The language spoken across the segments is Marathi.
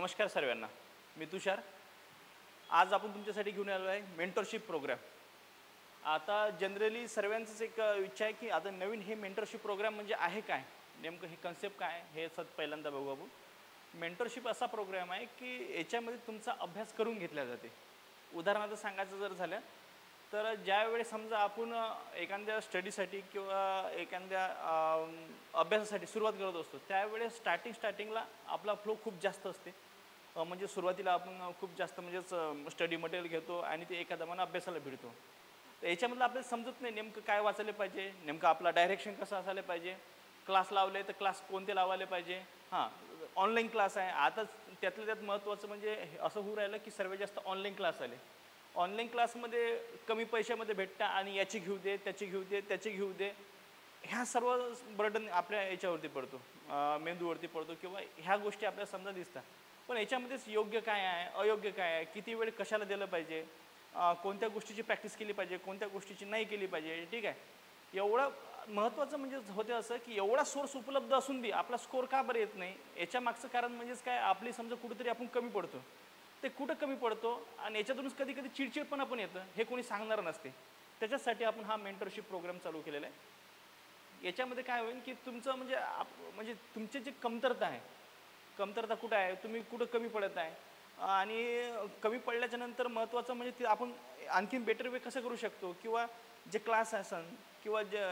नमस्कार सर्वांना. मी तुषार. आज आपण तुमच्यासाठी घेऊन आलो आहे मेंटरशिप प्रोग्राम. आता जनरली सर्वांचंच एक इच्छा आहे की आता नवीन हे मेंटरशिप प्रोग्राम म्हणजे आहे काय, नेमकं हे कन्सेप्ट काय आहे हे पहिल्यांदा बघू आपण. मेंटरशिप असा प्रोग्राम आहे की याच्यामध्ये तुमचा अभ्यास करून घेतला जाते. उदाहरणार्थ सांगायचं जर झालं तर ज्यावेळेस समजा आपण एखाद्या स्टडीसाठी किंवा एखाद्या अभ्यासासाठी सुरुवात करत असतो त्यावेळेस स्टार्टिंगला आपला फ्लो खूप जास्त असते. म्हणजे सुरुवातीला आपण खूप जास्त म्हणजेच स्टडी मटेरियल घेतो आणि ते एका दमानं अभ्यासाला भिडतो. तर याच्यामधलं आपल्याला समजत नाही नेमकं काय वाचायला पाहिजे, नेमकं आपला डायरेक्शन कसं असायला पाहिजे, क्लास लावले तर क्लास कोणते लावायला पाहिजे. हां, ऑनलाईन क्लास आहे आता, त्यातल्या त्यात महत्त्वाचं म्हणजे असं होऊ राहिलं की सर्वात जास्त ऑनलाईन क्लास आले. ऑनलाईन क्लासमध्ये कमी पैशामध्ये भेटता आणि याची घेऊ दे, त्याची घेऊ दे, त्याची घेऊ दे, ह्या सर्व बर्डन आपल्या याच्यावरती पडतो, मेंदूवरती पडतो किंवा ह्या गोष्टी आपल्याला समजा दिसतात. पण याच्यामध्येच योग्य काय आहे, अयोग्य काय आहे, किती वेळ कशाला दिलं पाहिजे, कोणत्या गोष्टीची प्रॅक्टिस केली पाहिजे, कोणत्या गोष्टीची नाही केली पाहिजे. ठीक आहे, एवढं महत्त्वाचं म्हणजे होते असं की एवढा सोर्स उपलब्ध असून बी आपला स्कोर का बरं येत नाही. याच्या मागचं कारण म्हणजेच काय, आपली समजा कुठेतरी आपण कमी पडतो. ते कुठं कमी पडतो आणि याच्यातूनच कधी कधी चिडचिडपणा पण येतं, हे कोणी सांगणार नसते. त्याच्यासाठी आपण हा मेंटरशिप प्रोग्राम चालू केलेला आहे. याच्यामध्ये काय होईल की तुमचं म्हणजे तुमची जी कमतरता आहे, कमतरता कुठं आहे, तुम्ही कुठं कमी पडत आहे आणि कमी पडल्याच्या नंतर महत्त्वाचं म्हणजे ते आपण आणखीन बेटर वे कसं करू शकतो किंवा जे क्लास असन किंवा जे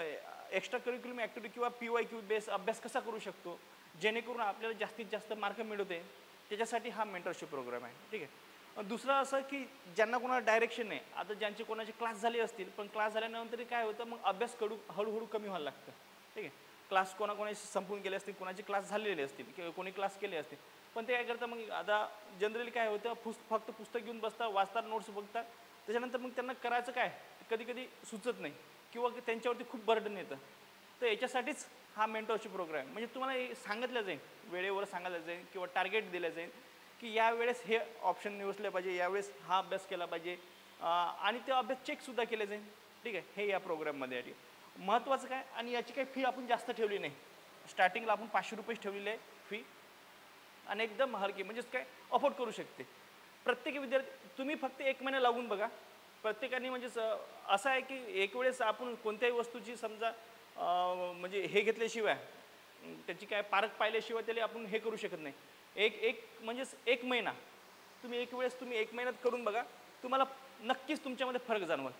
एक्स्ट्रा करिक्युलम ॲक्टिव्हिटी किंवा PYQ बेस अभ्यास कसा करू शकतो जेणेकरून आपल्याला जास्तीत जास्त मार्क मिळवते, त्याच्यासाठी हा मेंटरशिप प्रोग्राम आहे. ठीक आहे. दुसरं असं की ज्यांना कोणाला डायरेक्शन नाही, आता ज्यांचे कोणाचे क्लास झाले असतील पण क्लास झाल्यानंतर काय होतं मग अभ्यास हळूहळू कमी व्हायला लागतं. ठीक आहे, क्लास कोणाकोणाशी संपून गेले असतील, कोणाचे क्लास झालेले असतील किंवा कोणी क्लास केले असतील, पण ते काय करतं मग आता जनरली काय होतं फक्त पुस्तक घेऊन बसतात, वाचतात, नोट्स बघतात, त्याच्यानंतर मग त्यांना करायचं काय कधी कधी सुचत नाही किंवा त्यांच्यावरती खूप बर्डन येतं. तर याच्यासाठीच हा मेंटरशिप प्रोग्राम म्हणजे तुम्हाला सांगितलं जाईल, वेळेवर सांगितलं जाईल किंवा टार्गेट दिलं जाईल की यावेळेस हे ऑप्शन निवडले पाहिजे, यावेळेस हा अभ्यास केला पाहिजे आणि ते अभ्यास चेकसुद्धा केले जाईल. ठीक आहे, हे या प्रोग्राममध्ये आहे. महत्त्वाचं काय, आणि याची काही फी आपण जास्त ठेवली नाही. स्टार्टिंगला आपण 500 रुपयेच ठेवलेली आहे फी आणि एकदम हलकी म्हणजेच काय अफोर्ड करू शकते प्रत्येक विद्यार्थी. तुम्ही फक्त 1 महिना लागून बघा. प्रत्येकाने म्हणजेच असं आहे की एक वेळेस आपण कोणत्याही वस्तूची समजा म्हणजे हे घेतल्याशिवाय त्याची काय पारख पाहिल्याशिवाय त्याला आपण हे करू शकत नाही. म्हणजेच 1 महिना तुम्ही एक महिन्यात करून बघा, तुम्हाला नक्कीच तुमच्यामध्ये फरक जाणवल.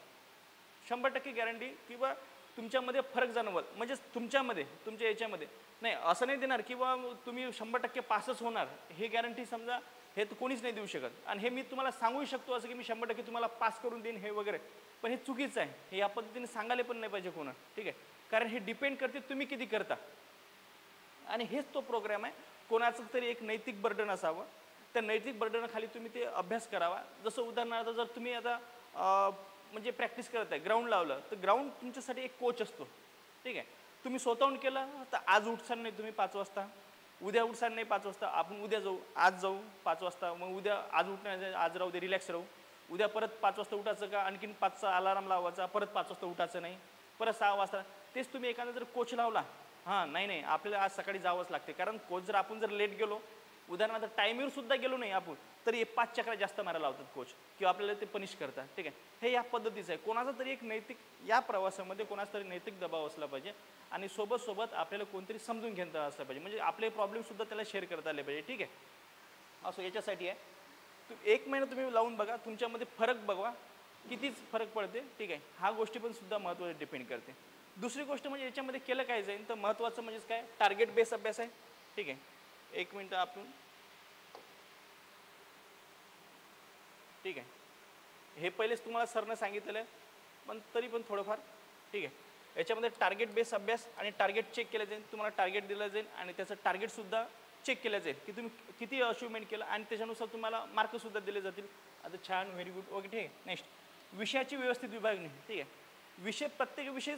100% गॅरंटी किंवा तुमच्यामध्ये फरक जाणवल. म्हणजेच तुमच्या याच्यामध्ये नाही असं नाही देणार किंवा तुम्ही 100% पासच होणार हे गॅरंटी समजा हे तर कोणीच नाही देऊ शकत. आणि हे मी तुम्हाला सांगू शकतो असं की मी 100% तुम्हाला पास करून देईन हे वगैरे, पण हे चुकीचं आहे. हे या पद्धतीने सांगायला पण नाही पाहिजे कोणा. ठीक आहे, कारण हे डिपेंड करते तुम्ही किती करता. आणि हेच तो प्रोग्राम आहे. कोणाचं तरी एक नैतिक बर्डन असावं, त्या नैतिक बर्डनाखाली तुम्ही ते अभ्यास करावा. जसं उदाहरणार्थ जर तुम्ही आता म्हणजे प्रॅक्टिस करत आहे, ग्राउंड लावलं तर ग्राउंड तुमच्यासाठी एक कोच असतो. ठीक आहे, तुम्ही स्वतःहून केलं तर आज उठसान नाही तुम्ही 5 वाजता, उद्या उठसान नाही 5 वाजता, आपण उद्या जाऊ, आज जाऊ 5 वाजता, मग उद्या आज उठण्याचं, आज राहू दे, रिलॅक्स राहू, उद्या परत 5 वाजता उठायचं का, आणखीन 5चा अलार्म लावायचा, परत 5 वाजता उठायचं नाही, परत 6 वाजता. तेच तुम्ही एखादा जर कोच लावला, हां नाही आपल्याला आज सकाळी जावंच लागते, कारण कोच जर आपण जर लेट गेलो, उदाहरणार्थ टायमिंग सुद्धा गेलो नाही आपण, तरी 5 चक्रा जास्त मारायला लावतात कोच किंवा आपल्याला ते पनिश करतात. ठीक आहे, हे या पद्धतीचं आहे. कोणाचा तरी एक नैतिक या प्रवासामध्ये कोणाचा तरी नैतिक दबाव असला पाहिजे आणि सोबत आपल्याला कोणतरी समजून घेता असलं पाहिजे, म्हणजे आपले प्रॉब्लेमसुद्धा त्याला शेअर करता आले पाहिजे. ठीक आहे, असं याच्यासाठी आहे. 1 महिना तुम्ही लावून बघा, तुमच्यामध्ये फरक बघा कितीच फरक पडते. ठीक आहे, हा गोष्टी पण सुद्धा महत्त्वाचं डिपेंड करते. दुसरी गोष्ट म्हणजे याच्यामध्ये केलं काय जाईल तर महत्त्वाचं म्हणजेच काय, टार्गेट बेस अभ्यास आहे. ठीक आहे, 1 मिनटं आपण, ठीक आहे, हे पहिलेच तुम्हाला सरनं सांगितलेलं आहे पण तरी पण थोडंफार. ठीक आहे, याच्यामध्ये टार्गेट बेस अभ्यास आणि टार्गेट चेक केलं जाईल. तुम्हाला टार्गेट दिलं जाईल आणि त्याचं टार्गेटसुद्धा चेक केलं जाईल की तुम्ही किती अचिव्हमेंट केलं आणि त्याच्यानुसार तुम्हाला मार्कसुद्धा दिले जातील. आता छान, व्हेरी गुड, ओके. ठीक आहे, नेक्स्ट विषयाची व्यवस्थित विभागणी. ठीक आहे, प्रत्येक विषय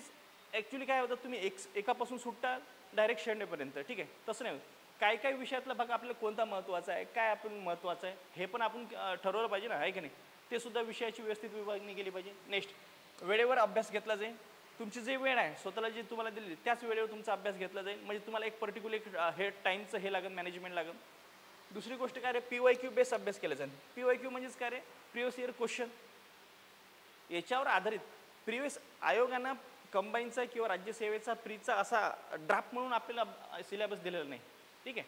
ॲक्च्युली काय होतं, तुम्ही एकापासून सुटता डायरेक्ट शेंडेपर्यंत. ठीक आहे, तसं नाही होत. काय विषयातला भाग आपल्याला कोणता महत्त्वाचा आहे, काय आपण महत्त्वाचं आहे हे पण आपण ठरवलं पाहिजे ना, आहे की नाही. ते सुद्धा विषयाची व्यवस्थित विभागणी केली पाहिजे. नेक्स्ट वेळेवर अभ्यास घेतला जाईल. तुमची जे वेळ आहे स्वतःला जी तुम्हाला दिली त्याच वेळेवर तुमचा अभ्यास घेतला जाईल. म्हणजे तुम्हाला एक पर्टिक्युलर हे टाईमचं हे लागेल, मॅनेजमेंट लागेल. दुसरी गोष्ट काय रे, PYQ बेस अभ्यास केला जाईल. PYQ म्हणजेच काय रे, प्रिव्हियस इयर क्वेश्चन. याच्यावर आधारित प्रिव्हियस आयोगानं कंबाईनचा किंवा राज्यसेवेचा प्रीचा असा ड्राफ्ट म्हणून आपल्याला सिलेबस दिलेला नाही. ठीक आहे,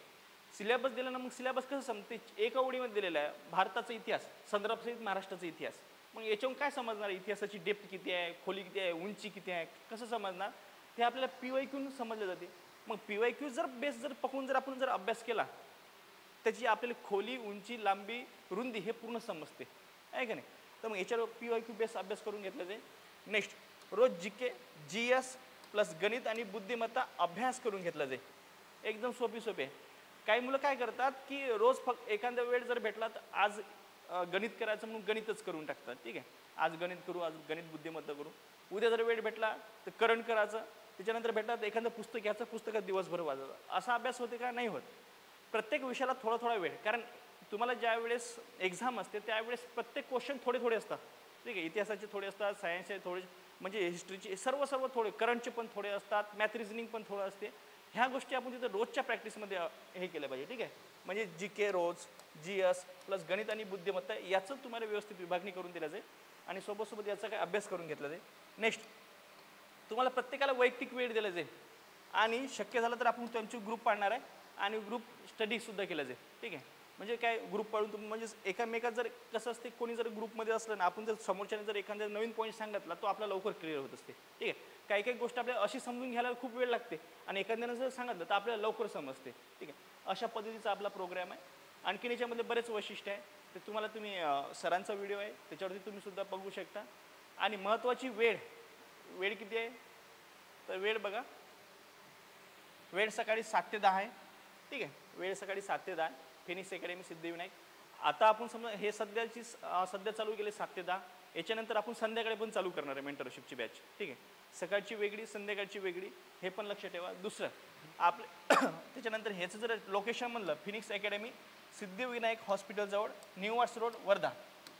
सिलेबस दिला ना, मग सिलेबस कसं समजते, एका ओळीमध्ये दिलेला आहे भारताचा इतिहास संदर्भसहित महाराष्ट्राचा इतिहास. मग याच्यावरून काय समजणार, इतिहासाची डेप्थ किती आहे, खोली किती आहे, उंची किती आहे, कसं समजणार ते आपल्याला PYQ समजलं जाते. मग PYQ जर बेस जर पकडून जर आपण जर अभ्यास केला, त्याची आपल्याला खोली, उंची, लांबी, रुंदी हे पूर्ण समजते आहे का नाही. तर मग याच्यावर PYQ बेस अभ्यास करून घेतला जाईल. नेक्स्ट, रोज GK GS प्लस गणित आणि बुद्धिमत्ता अभ्यास करून घेतला जाईल. एकदम सोपी आहे. काही मुलं काय करतात की रोज फक्त एखादा वेळ जर भेटला तर आज गणित करायचं म्हणून गणितच करून टाकतात. ठीक आहे, आज गणित करू, आज गणित बुद्धिमत्ता करू. उद्या जर वेळ भेटला तर करंट करायचं, त्याच्यानंतर भेटला तर एखादं पुस्तक घ्यायचं, पुस्तकात दिवसभर वाचायचं. असा अभ्यास होते का, नाही होत. प्रत्येक विषयाला थोडा थोडा वेळ, कारण तुम्हाला ज्या वेळेस एक्झाम असते त्यावेळेस प्रत्येक क्वेश्चन थोडे असतात. ठीक आहे, इतिहासाचे थोडे असतात, सायन्सचे थोडे, म्हणजे हिस्ट्रीचे सर्व थोडे, करंटचे पण थोडे असतात, मॅथ रिझनिंग पण थोडं असते. ह्या गोष्टी आपण तिथं रोजच्या प्रॅक्टिसमध्ये हे केलं पाहिजे. ठीक आहे, म्हणजे GK रोज, GS प्लस गणित आणि बुद्धिमत्ता याचं तुम्हाला व्यवस्थित विभागणी करून दिलं जाईल आणि सोबत याचा काय अभ्यास करून घेतला जाईल. नेक्स्ट, तुम्हाला प्रत्येकाला वैयक्तिक वेळ दिला जाईल आणि शक्य झालं तर आपण त्यांची ग्रुप पाडणार आहे आणि ग्रुप स्टडीसुद्धा केलं जाईल. ठीक आहे, म्हणजे काय ग्रुप पाडून तुम्ही म्हणजे एकामेकात जर कसं असते, कोणी जर ग्रुपमध्ये असलं ना, आपण जर समोरच्याने जर एखादा नवीन पॉईंट सांगितला तो आपला लवकर क्लिअर होत असते. ठीक आहे, काही गोष्ट आपल्याला अशी समजून घ्यायला खूप वेळ लागते आणि एखाद्यानं जर सांगितलं तर आपल्याला लवकर समजते. ठीक आहे, अशा पद्धतीचा आपला प्रोग्राम आहे. आणखीन याच्यामध्ये बरेच वैशिष्ट्य आहे, ते तुम्हाला तुम्ही सरांचा व्हिडिओ आहे त्याच्यावरती तुम्ही सुद्धा बघू शकता. आणि महत्त्वाची वेळ किती आहे, तर वेळ बघा, वेळ सकाळी 7 ते 10 आहे. ठीक आहे, वेळ सकाळी 7 ते 10 फिनिक्स अकॅडमी सिद्धिविनायक. आता आपण समजा हे सध्या चालू केले 7 ते 10. याच्यानंतर आपण संध्याकाळी पण चालू करणार आहे मेंटरशिपची बॅच. ठीक आहे, सकाळची वेगळी, संध्याकाळची वेगळी, हे पण लक्षात ठेवा. दुसरं आपले त्याच्यानंतर ह्याचं जर लोकेशन म्हणलं, फिनिक्स अकॅडमी सिद्धिविनायक हॉस्पिटलजवळ, न्यू आर्ट्स रोड, वर्धा.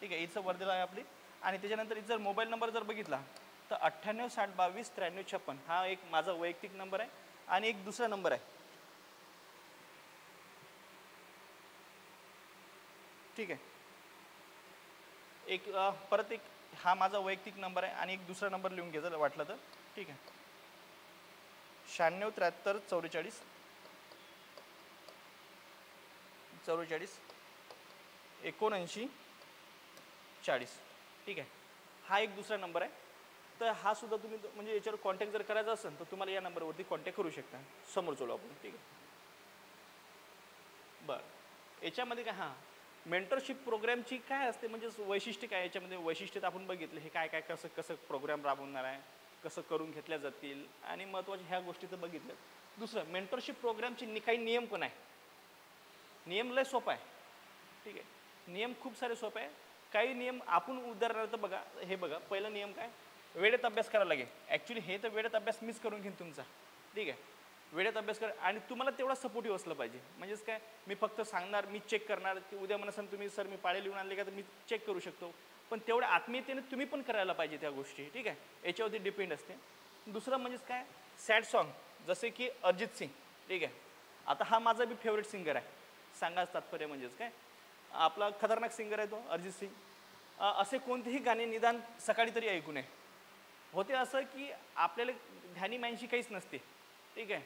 ठीक आहे, इथं वर्धेला आहे आपली. आणि त्याच्यानंतर जर मोबाईल नंबर जर बघितला तर 98 60 22 93 56 हा एक माझा वैयक्तिक नंबर आहे. आणि एक दुसरा नंबर आहे. ठीक आहे, एक परत एक हा माझा वैयक्तिक नंबर आहे आणि एक दुसरा नंबर लिहून घ्यायचा वाटलं तर. ठीक आहे, 96 73 44 44 79 40. ठीक आहे, हा एक दुसरा नंबर आहे. तर हा सुद्धा तुम्ही म्हणजे याच्यावर कॉन्टॅक्ट जर करायचा असेल तर तुम्हाला या नंबरवरती कॉन्टॅक्ट करू शकता, समोर चलो आपण. ठीक आहे, बरं. याच्यामध्ये काय, हां, मेंटरशिप प्रोग्रामची काय असते म्हणजे वैशिष्ट्य काय, याच्यामध्ये वैशिष्ट्य आपण बघितलं, हे काय कसं प्रोग्राम राबवणार आहे, कसं करून घेतल्या जातील आणि महत्त्वाच्या ह्या गोष्टी तर बघितल्या. दुसरं, मेंटरशिप प्रोग्रामची काही नियम पण आहे. नियम लय सोपा आहे. ठीक आहे, नियम खूप सारे सोपे आहे. काही नियम आपण उदाहरणार्थ बघा, हे बघा, पहिला नियम काय, वेळेत अभ्यास करायला लागेल. ॲक्च्युली हे तर वेळेत अभ्यास मीच करून घेईन तुमचा. ठीक आहे, वेळेत अभ्यास कर आणि तुम्हाला तेवढा सपोर्टिव्ह असलं पाहिजे. म्हणजेच काय, मी फक्त सांगणार, मी चेक करणार, की उद्या मला सांग तुम्ही सर मी पाळे लिहून आणले का, तर मी चेक करू शकतो. पण तेवढ्या आत्मीयतेने तुम्ही पण करायला पाहिजे त्या गोष्टी. ठीक आहे, याच्यावरती डिपेंड असते. दुसरं म्हणजेच काय, सॅड सॉन्ग जसे की अरिजित सिंग. ठीक आहे, आता हा माझा बी फेवरेट सिंगर आहे. सांगायचं तात्पर्य म्हणजेच काय, आपला खतरनाक सिंगर आहे तो अरिजित सिंग. असे कोणतेही गाणे निदान सकाळी तरी ऐकू नये. होते असं की आपल्याला ध्यानी मानशी काहीच नसते. ठीक आहे,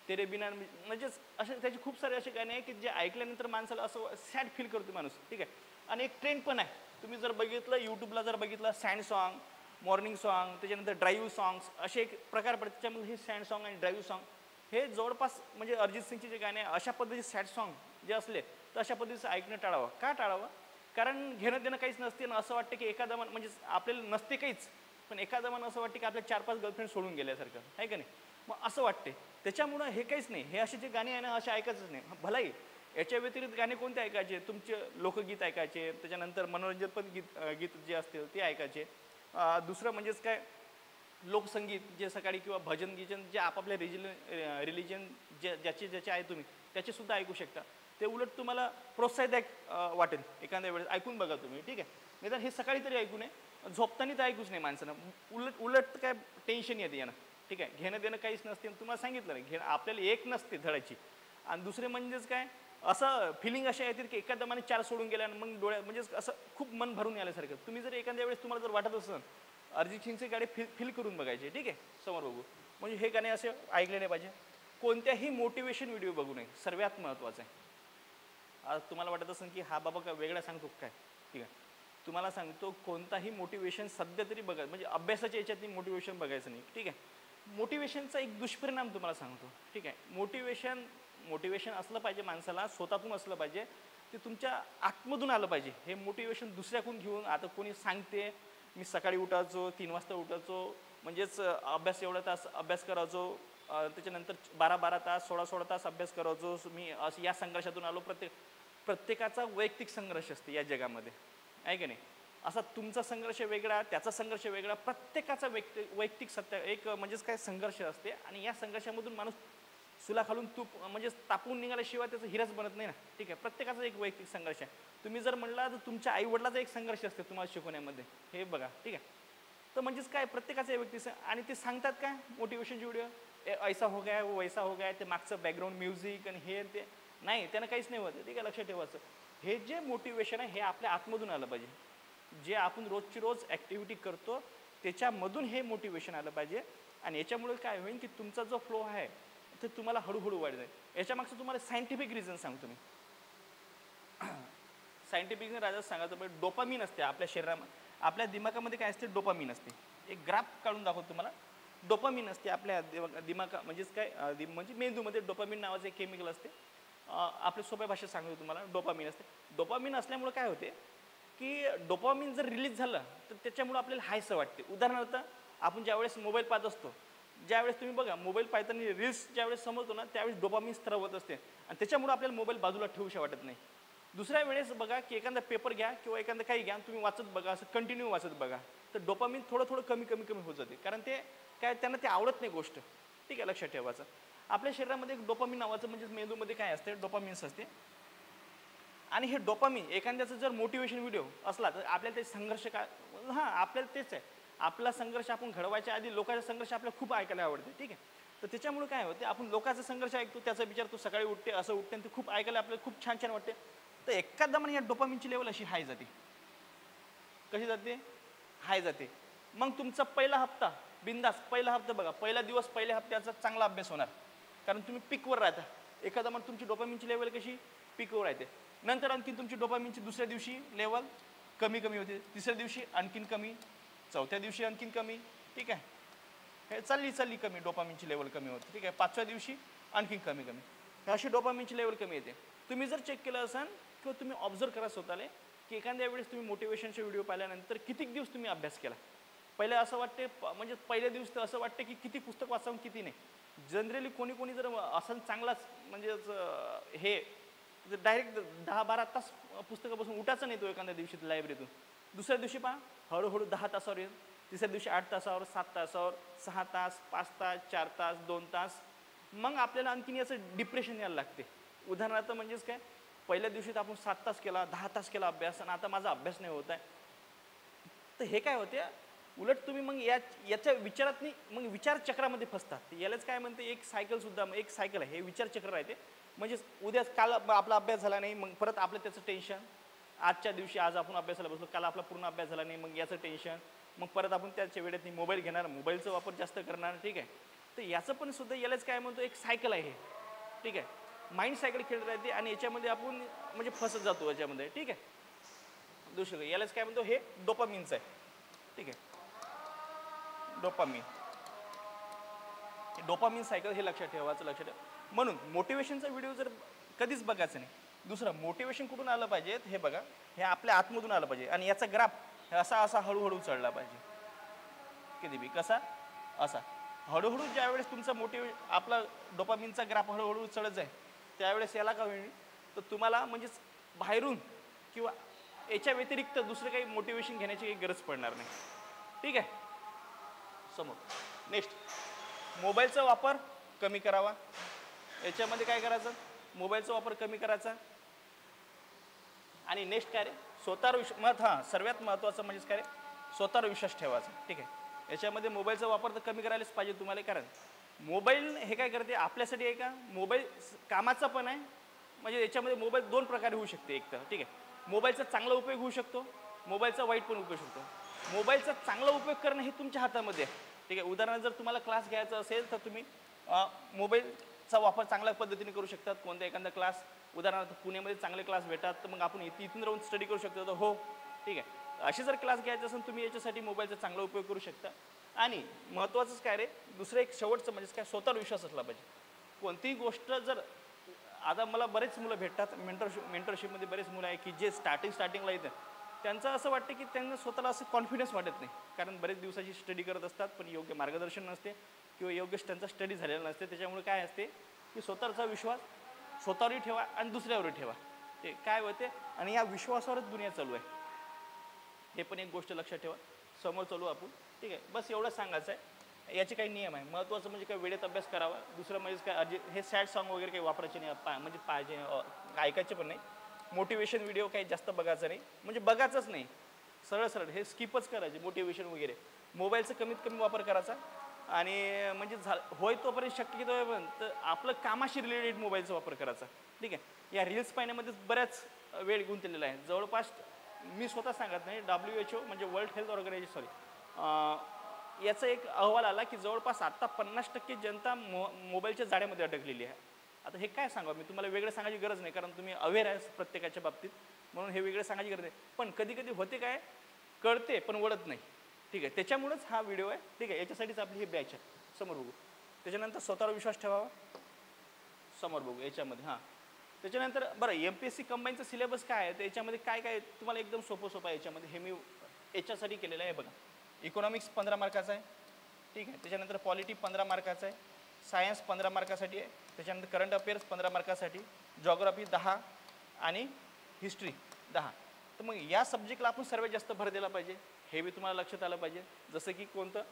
तेरे बिना, म्हणजेच असे त्याचे खूप सारे असे गाणे आहे की जे ऐकल्यानंतर माणसाला असं सॅड फील करतो माणूस. ठीक आहे, आणि एक ट्रेंड पण आहे, तुम्ही जर बघितलं यूट्यूबला जर बघितलं, सँड सॉन्ग, मॉर्निंग सॉन्ग, त्याच्यानंतर ड्राईव्ह सॉंग्स, असे एक प्रकार पडतात. त्याच्यामध्ये हे सँड सॉन्ग आणि ड्राईव्ह सॉन्ग हे जवळपास म्हणजे अरिजित सिंगचे जे गाणे अशा पद्धतीचे सॅड सॉन्ग जे असले तर अशा पद्धतीचं ऐकणं टाळावं. का टाळावं, कारण घेणं देणं काहीच नसते ना. असं वाटतं की एखादा मन म्हणजे आपल्याला नसते काहीच, पण एखादा मन असं वाटतं की आपल्या 4-5 गर्लफ्रेंड सोडून गेल्यासारखं आहे का नाही. मग असं वाटते, त्याच्यामुळं हे काहीच नाही. हे असे जे गाणे आहे ना असे ऐकायचंच नाही. भलाई याच्या व्यतिरिक्त गाणे कोणते ऐकायचे, तुमचे लोकगीत ऐकायचे, त्याच्यानंतर मनोरंजन गीत जे असतील ते ऐकायचे. दुसरं म्हणजेच काय, लोकसंगीत जे सकाळी किंवा भजन गिजन जे आपापल्या रिलिजन ज्याचे आहे तुम्ही त्याचेसुद्धा ऐकू शकता. ते उलट तुम्हाला प्रोत्साहदायक वाटेल. एखाद्या वेळेस ऐकून बघा तुम्ही. ठीक आहे, नाही तर हे सकाळी तरी ऐकू नये, झोपताना तर ऐकूच नाही माणसानं. उलट काय टेन्शन येते यानं. ठीक आहे, घेणं देणं काहीच नसते. तुम्हाला सांगितलं नाही, आपल्याला एक नसते धडाची. आणि दुसरे म्हणजेच काय, असं फिलिंग अशा येतील की एका दमाने 4 सोडून गेल्या आणि मग डोळ्या म्हणजे असं खूप मन भरून आल्यासारखं. तुम्ही जर एखाद्या वेळेस तुम्हाला जर वाटत असेल अरिजित सिंगचे गाणे फील करून बघायचे, ठीक आहे, समोर बघू. म्हणजे हे गाणे असे ऐकले नाही पाहिजे. कोणत्याही मोटिवेशन व्हिडिओ बघू नये, सर्वात महत्त्वाचं आहे. आज तुम्हाला वाटत असेल की हा बाबा काय वेगळा सांगतो काय, ठीक आहे, तुम्हाला सांगतो कोणताही मोटिवेशन सध्या तरी बघा, म्हणजे अभ्यासाच्या याच्यात मोटिवेशन बघायचं नाही, ठीक आहे. मोटिवेशनचा एक दुष्परिणाम तुम्हाला सांगतो, ठीक आहे. मोटिवेशन असलं पाहिजे माणसाला, स्वतःतून असलं पाहिजे, ते तुमच्या आतमधून आलं पाहिजे. हे मोटिवेशन दुसऱ्याकडून घेऊन आता कोणी सांगते मी सकाळी उठायचो 3 वाजता उठायचो, म्हणजेच अभ्यास एवढा तास अभ्यास करायचो, त्याच्यानंतर 12-12 तास 16-16 तास अभ्यास करायचो मी, असं या संघर्षातून आलो. प्रत्येकाचा वैयक्तिक संघर्ष असते या जगामध्ये, आहे की नाही. असा तुमचा संघर्ष वेगळा, त्याचा संघर्ष वेगळा, प्रत्येकाचा वैयक्तिक सत्य एक म्हणजेच काय संघर्ष असते. आणि या संघर्षामधून माणूस सुला खालून तूप म्हणजे तापून निघाल्याशिवाय त्याचं हिरच बनत नाही ना, ठीक आहे. प्रत्येकाचा एक वैयक्तिक संघर्ष आहे. तुम्ही जर म्हणला तर तुमच्या आईवडिलाचा एक संघर्ष असते तुम्हाला शिकवण्यामध्ये, हे बघा, ठीक आहे. तर म्हणजेच काय प्रत्येकाचा व्यक्ती आणि ते सांगतात काय मोटिवेशनचे व्हिडिओ, ऐसा हो गया वो वैसा हो गया, ते मागचं बॅकग्राऊंड म्युझिक आणि हे ते नाही, त्यांना काहीच नाही होत, ठीक आहे. लक्षात ठेवायचं, हे जे मोटिवेशन आहे हे आपल्या आतमधून आलं पाहिजे. जे आपण रोजची रोज ॲक्टिव्हिटी करतो त्याच्यामधून हे मोटिवेशन आलं पाहिजे. आणि याच्यामुळे काय होईल की तुमचा जो फ्लो आहे ते तुम्हाला हळूहळू वाढ जाईल. याच्यामागचं तुम्हाला सायंटिफिक रिझन सांगतो मी. सायंटिफिक राजा सांगायचं म्हणजे डोपामिन असते आपल्या शरीरामध्ये, आपल्या दिमागामध्ये काय असते, डोपामिन असते. एक ग्राफ काढून दाखवतो तुम्हाला. डोपामिन असते आपल्या दिमागा म्हणजेच काय म्हणजे मेंदूमध्ये डोपामिन नावाचं एक केमिकल असते. आपल्या सोप्या भाषेत सांगतो तुम्हाला, डोपामिन असते. डोपामिन असल्यामुळे काय होते की डोपामिन जर रिलीज झालं तर त्याच्यामुळे आपल्याला हायसं वाटते. उदाहरणार्थ आपण ज्यावेळेस मोबाईल पाहत असतो, ज्यावेळेस तुम्ही बघा मोबाईल पाहताना रील्स ज्यावेळेस समजतो ना त्यावेळेस डोपामिन स्त्रवत असते आणि त्याच्यामुळे आपल्याला मोबाईल बाजूला ठेवूशा वाटत नाही. दुसऱ्या वेळेस बघा की एखादा पेपर घ्या किंवा एखादं काही घ्या, तुम्ही वाचत बघा, असं कंटिन्यू वाचत बघा, तर डोपामिन थोडं थोडं कमी कमी कमी होत जाते. कारण ते काय त्यांना ते आवडत नाही गोष्ट, ठीक आहे. लक्षात ठेवायचं, आपल्या शरीरामध्ये एक डोपामिन नावाचं म्हणजे मेंदूमध्ये काय असते, डोपामिन्स असते. आणि हे डोपामिन एखाद्याचं जर मोटिवेशन व्हिडिओ असला तर आपल्याला ते संघर्ष काय, हां आपल्याला तेच आहे, आपला संघर्ष आपण घडवायच्या आधी लोकांचा संघर्ष आपल्याला खूप ऐकायला आवडते, ठीक आहे. तर त्याच्यामुळे काय होते, आपण लोकांचा संघर्ष ऐकतो, त्याचा विचार तो सकाळी उठते असं उठते आणि ते खूप ऐकायला आपल्याला खूप छान छान वाटते. तर एखादा म्हणजे या डोपामिनची लेवल अशी हाय जाते. कशी जाते, हाय जाते. मग तुमचा पहिला हप्ता बिंदास, पहिला हप्ता बघा, पहिला दिवस पहिल्या हप्त्याचा चांगला अभ्यास होणार, कारण तुम्ही पीकवर राहता. एखादा मग तुमची डोपामिनची लेवल कशी पीकवर राहते. नंतर आणखी तुमची डोपामिनची दुसऱ्या दिवशी लेवल कमी कमी होते, तिसऱ्या दिवशी आणखीन कमी, चौथ्या दिवशी आणखीन कमी, ठीक आहे. हे चालली कमी, डोपामिनची लेवल कमी होते, ठीक आहे. 5व्या दिवशी आणखीन कमी कमी, अशी डोपामिनची लेवल कमी येते. तुम्ही जर चेक केलं असाल किंवा तुम्ही ऑब्झर्व करा स्वतःला की एखाद्या वेळेस तुम्ही मोटिवेशनचे व्हिडिओ पाहिल्यानंतर किती दिवस तुम्ही अभ्यास केला. पहिलं असं वाटते, म्हणजे पहिल्या दिवस तर असं वाटते की किती पुस्तक वाचावून किती नाही. जनरली कोणी जर असं चांगलाच म्हणजे हे डायरेक्ट 10-12 तास पुस्तकं बसून उठायचं नाही तो एखाद्या दिवशी लायब्ररीतून. दुसऱ्या दिवशी पहा हळूहळू 10 तासावर येईल, तिसऱ्या दिवशी 8 तासावर, 7 तासावर, 6 तास, 5 तास, 4 तास, 2 तास. मग आपल्याला आणखीन याचं डिप्रेशन यायला लागते. उदाहरणार्थ म्हणजेच काय, पहिल्या दिवशीत आपण 7 तास केला, 10 तास केला अभ्यास आणि आता माझा अभ्यास नाही होत आहे. तर हे काय होते, उलट तुम्ही मग याच्या विचारात नाही, मग विचारचक्रामध्ये फसतात. यालाच काय म्हणते, एक सायकलसुद्धा, एक सायकल आहे, हे विचारचक्र राहते. म्हणजे उद्या काल आपला अभ्यास झाला नाही, मग परत आपलं त्याचं टेन्शन. आजच्या दिवशी आज आपण अभ्यासाला बसलो, काल आपला पूर्ण अभ्यास झाला नाही, मग याचं टेन्शन. मग परत आपण त्याच्या वेळेत मोबाईल घेणार, मोबाईलचा वापर जास्त करणार, ठीक आहे. तर याचं पण सुद्धा यालाच काय म्हणतो, एक सायकल आहे, ठीक आहे. माइंड सायकल खेळत राहते आणि याच्यामध्ये आपण म्हणजे फसत जातो याच्यामध्ये, ठीक आहे. दुसरं यालाच काय म्हणतो, हे डोपामिनचं आहे, ठीक आहे. डोपामिन सायकल हे लक्षात ठेवायचं, लक्षात ठेवा. म्हणून मोटिवेशनचा व्हिडिओ जर कधीच बघायचं नाही. दुसरं मोटिवेशन कुठून आलं पाहिजे, हे बघा, हे आपल्या आतमधून आलं पाहिजे. आणि याचा ग्राफ असा हळूहळू चढला पाहिजे. किती बी कसा, असा हळूहळू. ज्यावेळेस तुमचा आपला डोपामिनचा ग्राफ हळूहळू चढत जाईल त्यावेळेस याला काय होईल, तर तुम्हाला म्हणजेच बाहेरून किंवा याच्या व्यतिरिक्त दुसरं काही मोटिवेशन घेण्याची काही गरज पडणार नाही, ठीक आहे. समोर नेक्स्ट, मोबाईलचा वापर कमी करावा. याच्यामध्ये काय करायचं, मोबाईलचा वापर कमी करायचा. आणि नेक्स्ट काय रे, स्वतःवर सर्वात महत्त्वाचं म्हणजेच काय रे, स्वतःवर विश्वास ठेवायचा, ठीक आहे. याच्यामध्ये मोबाईलचा वापर तर कमी करायलाच पाहिजे तुम्हाला, कारण मोबाईल हे काय करते आपल्यासाठी आहे का, मोबाईल कामाचा पण आहे, म्हणजे याच्यामध्ये मोबाईल दोन प्रकारे होऊ शकते एक तर, ठीक आहे. मोबाईलचा चांगला उपयोग होऊ शकतो, मोबाईलचा वाईट पण उपयोग शकतो. मोबाईलचा चांगला उपयोग करणं हे तुमच्या हातामध्ये आहे, ठीक आहे. उदाहरणार्थ जर तुम्हाला क्लास घ्यायचा असेल तर तुम्ही मोबाईलचा वापर चांगल्या पद्धतीने करू शकतात. कोणता एखादा क्लास, उदाहरणार्थ पुण्यामध्ये चांगले क्लास भेटतात, तर मग आपण इथून राहून स्टडी करू शकतो, तर हो, ठीक आहे. असे जर क्लास घ्यायचे असेल तुम्ही याच्यासाठी मोबाईलचा चांगला उपयोग करू शकता. आणि महत्त्वाचंच काय रे, दुसरं एक शेवटचं म्हणजे काय, स्वतःवर विश्वास असला पाहिजे. कोणतीही गोष्ट जर, आता मला बरेच मुलं भेटतात मेंटरशिपमध्ये, बरेच मुलं आहे की जे स्टार्टिंगला येतं, त्यांचं असं वाटतं की त्यांना स्वतःला असं कॉन्फिडन्स वाटत नाही, कारण बरेच दिवसाची स्टडी करत असतात पण योग्य मार्गदर्शन नसते किंवा योग्य त्यांचा स्टडी झालेला नसते. त्याच्यामुळे काय असते की स्वतःचा विश्वास स्वतःवरही ठेवा आणि दुसऱ्यावरही ठेवा, ते काय होते. आणि या विश्वासावरच दुनिया चालू आहे, हे पण एक गोष्ट लक्षात ठेवा. समोर चालू आपण, ठीक आहे. बस एवढं सांगायचं आहे. याचे काही नियम आहे. महत्त्वाचं म्हणजे काय, वेळेत अभ्यास करावा. दुसरं म्हणजे काय, हे सॅड सॉन्ग वगैरे काही वापरायचे नाही, म्हणजे पाहिजे ऐकायचे पण नाही. मोटिवेशन व्हिडिओ काही जास्त बघायचं नाही, म्हणजे बघायचंच नाही, सरळ सरळ हे स्किपच करायचे मोटिवेशन वगैरे. मोबाईलचा कमीत कमी वापर करायचा आणि म्हणजे होय तोपर्यंत शक्य पण तर आपलं कामाशी रिलेटेड मोबाईलचा वापर करायचा, ठीक आहे. या रील्स पाहण्यामध्ये बऱ्याच वेळ गुंतलेला आहे. जवळपास मी स्वतः सांगत नाही, WHO म्हणजे वर्ल्ड हेल्थ ऑर्गनायझेशन, याचा एक अहवाल आला की जवळपास आता 50% जनता मोबाईलच्या जाळ्यामध्ये अडकलेली आहे. आता हे काय सांगा, मी तुम्हाला वेगळं सांगायची गरज नाही, कारण तुम्ही अवेअर आहे प्रत्येकाच्या बाबतीत, म्हणून हे वेगळं सांगायची गरज नाही. पण कधी कधी होते काय, कळते पण वळत नाही, ठीक आहे. त्याच्यामुळेच हा व्हिडिओ आहे, ठीक आहे. याच्यासाठीच आपली ही बॅच आहे. समोर बघू. त्याच्यानंतर स्वतःवर विश्वास ठेवावा, समोर बघू याच्यामध्ये. हां, त्याच्यानंतर बरं, MPSC कंबाईनचं सिलेबस काय आहे, तर याच्यामध्ये काय काय तुम्हाला एकदम सोपं आहे याच्यामध्ये. हे मी याच्यासाठी केलेलं आहे बघा. इकॉनॉमिक्स 15 मार्काचा आहे, ठीक आहे. त्याच्यानंतर पॉलिटी 15 मार्काचा आहे, सायन्स 15 मार्कासाठी आहे, त्याच्यानंतर करंट अफेअर्स 15 मार्कासाठी, जॉग्राफी 10 आणि हिस्ट्री 10. तर मग या सब्जेक्टला आपण सर्वात जास्त भर दिला पाहिजे, हे बी तुम्हाला लक्षात आलं पाहिजे. जसं की कोणतं,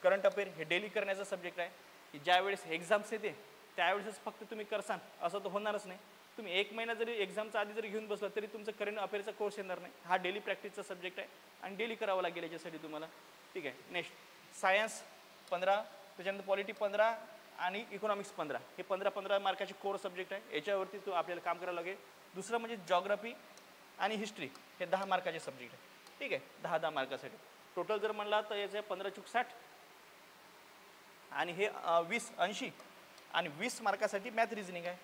करंट अफेअर हे डेली करण्याचा सब्जेक्ट आहे, की ज्यावेळेस एक्झाम्स येते त्यावेळेसच फक्त तुम्ही करसान असं तर होणारच नाही. तुम्ही एक महिना जरी एक्झामचा आधी जरी घेऊन बसला तरी तुमचं करंट अफेअरचा कोर्स येणार नाही. हा डेली प्रॅक्टिसचा सब्जेक्ट आहे आणि डेली करावं लागेल याच्यासाठी तुम्हाला, ठीक आहे. नेक्स्ट सायन्स 15, त्याच्यानंतर पॉलिटी 15 आणि इकॉनॉमिक्स 15, हे 15 मार्काचे कोर सब्जेक्ट आहे. याच्यावरती तो आपल्याला काम करावं लागेल. दुसरं म्हणजे जॉग्राफी आणि हिस्ट्री हे 10 मार्काचे सब्जेक्ट आहे, ठीक आहे. 10 मार्कासाठी टोटल जर म्हणला तर याचे 15 × 60 आणि हे 80 आणि 20 मार्कासाठी मॅथ रिझनिंग आहे,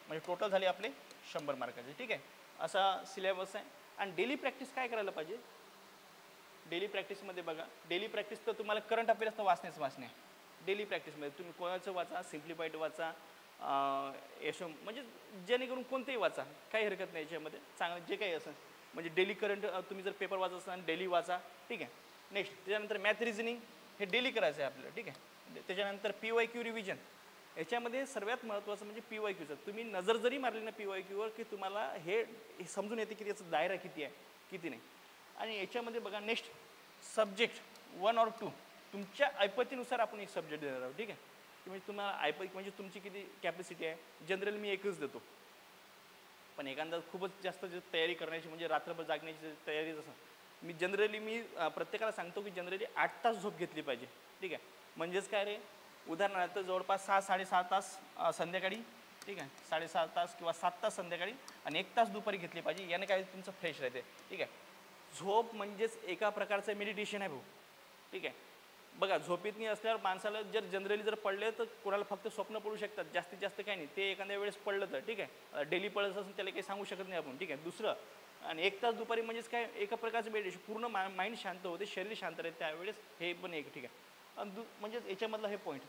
म्हणजे टोटल झाले आपले 100 मार्काचे, ठीक आहे. असा सिलेबस आहे. आणि डेली प्रॅक्टिस काय करायला पाहिजे, डेली प्रॅक्टिसमध्ये बघा, डेली प्रॅक्टिस तर तुम्हाला करंट अफेअर्स तर वाचणे आहे. डेली प्रॅक्टिसमध्ये तुम्ही कोणाचं वाचा, सिम्प्लिफाईड वाचा, म्हणजे जेणेकरून कोणतेही वाचा, काही हरकत नाही याच्यामध्ये, चांगलं जे काही असं, म्हणजे डेली करंट तुम्ही जर पेपर वाचत असाल डेली वाचा, ठीक आहे. नेक्स्ट त्याच्यानंतर मॅथ रिझनिंग हे डेली करायचं आहे आपल्याला, ठीक आहे. त्याच्यानंतर PYQ रिव्हिजन, याच्यामध्ये सर्वात महत्त्वाचं म्हणजे PYQचं. तुम्ही नजर जरी मारली ना PYQवर की तुम्हाला हे समजून येते की त्याचा दायरा किती आहे किती नाही. आणि याच्यामध्ये बघा, नेक्स्ट सब्जेक्ट 1 or 2 तुमच्या ऐपतीनुसार आपण एक सब्जेक्ट देणार आहोत, ठीक आहे. म्हणजे तुम्हाला ऐपत म्हणजे तुमची किती कॅपॅसिटी आहे. जनरली मी एकच देतो, पण एखादा खूपच जास्त तयारी करण्याची म्हणजे रात्रभर जागण्याची तयारी, जसं मी जनरली प्रत्येकाला सांगतो की जनरली 8 तास झोप घेतली पाहिजे, ठीक आहे. म्हणजेच काय रे, उदाहरणार्थ जवळपास 6-6.5 तास संध्याकाळी, ठीक आहे. 6.5 तास किंवा 7 तास संध्याकाळी आणि 1 तास दुपारी घेतली पाहिजे, याने काय तुमचं फ्रेश राहते, ठीक आहे. झोप म्हणजेच एका प्रकारचं मेडिटेशन आहे भाऊ, ठीक आहे. बघा, झोपेत नाही असल्यावर माणसाला जर जनरली जर पडले तर कोणाला फक्त स्वप्न पडू शकतात, जास्तीत जास्त काही नाही. ते एखाद्या वेळेस पडलं तर ठीक आहे, डेली पडत असून त्याला काही सांगू शकत नाही आपण, ठीक आहे. दुसरं, आणि 1 तास दुपारी म्हणजेच काय, एका प्रकारचं मेडिटेशन, पूर्ण माइंड शांत होते, शरीर शांत राहते त्यावेळेस, हे पण एक, ठीक आहे. आणि म्हणजेच याच्यामधलं हे पॉईंट.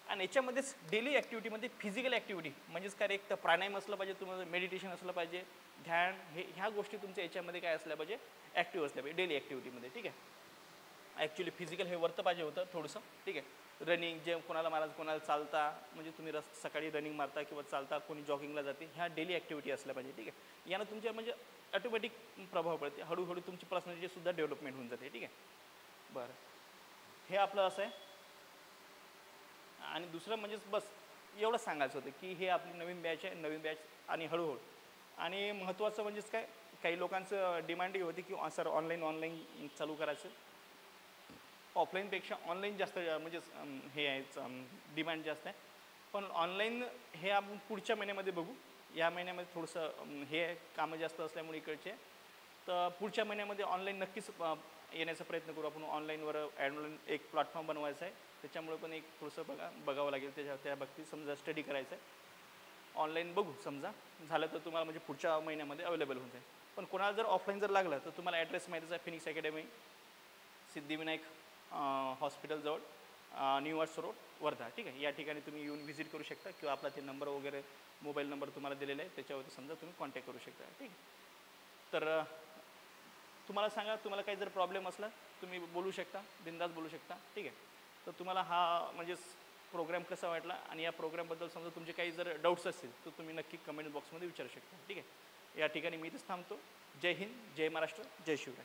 आणि याच्यामध्येच डेली ॲक्टिव्हिटीमध्ये फिजिकल ॲक्टिव्हिटी म्हणजेच काय, एक तर प्राणायाम असलं पाहिजे तुम्हाला, मेडिटेशन असलं पाहिजे, ध्यान, ह्या गोष्टी तुमच्या याच्यामध्ये काय असल्या पाहिजे, ॲक्टिव्ह असल्या पाहिजे डेली ॲक्टिव्हिटीमध्ये, ठीक आहे. ॲक्च्युली फिजिकल हे वरतं पाहिजे होतं थोडंसं, ठीक आहे. रनिंग जे कोणाला मारा, कोणाला चालता, म्हणजे तुम्ही सकाळी रनिंग मारता किंवा चालता, कोणी जॉगिंगला जाते, ह्या डेली ॲक्टिव्हिटी असल्या पाहिजे, ठीक आहे. यानं तुमच्या म्हणजे ऑटोमॅटिक प्रभाव पडते, हळूहळू तुमची पर्सनॅलिटीसुद्धा डेव्हलपमेंट होऊन जाते, ठीक आहे. बरं, हे आपलं असं आहे. आणि दुसरं म्हणजेच बस एवढं सांगायचं होतं की हे आपली नवीन बॅच आहे, नवीन बॅच, आणि हळूहळू. आणि महत्त्वाचं म्हणजेच काय, काही लोकांचं डिमांडही होती की सर ऑनलाईन चालू करायचं, ऑफलाईनपेक्षा ऑनलाईन जास्त म्हणजेच हे आहे, डिमांड जास्त आहे. पण ऑनलाईन हे आपण पुढच्या महिन्यामध्ये बघू, या महिन्यामध्ये थोडंसं हे कामं जास्त असल्यामुळे इकडचे, तर पुढच्या महिन्यामध्ये ऑनलाईन नक्कीच येण्याचा प्रयत्न करू आपण. ऑनलाईनवर ऑनलाईन एक प्लॅटफॉर्म बनवायचा आहे, त्याच्यामुळे पण एक थोडंसं बघावं लागेल त्या बाबतीत. समजा स्टडी करायचं आहे ऑनलाईन, बघू समजा झालं तर तुम्हाला म्हणजे पुढच्या महिन्यामध्ये अवेलेबल होऊन जाईल. पण कोणाला जर ऑफलाईन जर लागलं तर तुम्हाला ॲड्रेस माहितीच आहे, फिनिक्स अकॅडमी, सिद्धिविनायक हॉस्पिटलजवळ, न्यू आर्ट्स रोड, वर्धा. ठीक आहे, या ठिकाणी तुम्ही येऊन व्हिजिट करू शकता किंवा आपला ते नंबर वगैरे मोबाईल नंबर तुम्हाला दिलेला आहे त्याच्यावरती समजा तुम्ही कॉन्टॅक्ट करू शकता. ठीक आहे, तर तुम्हाला सांगा, तुम्हाला काही जर प्रॉब्लेम असला तुम्ही बोलू शकता, बिनधास्त बोलू शकता. ठीक आहे, तर तुम्हाला हा म्हणजे प्रोग्राम कसा वाटला आणि या प्रोग्रामबद्दल समजा तुमचे काही जर डाऊट्स असतील तर तुम्ही नक्की कमेंट बॉक्समध्ये विचारू शकता. ठीक आहे, या ठिकाणी मी इथेच थांबतो. जय हिंद, जय महाराष्ट्र, जय शिवराय.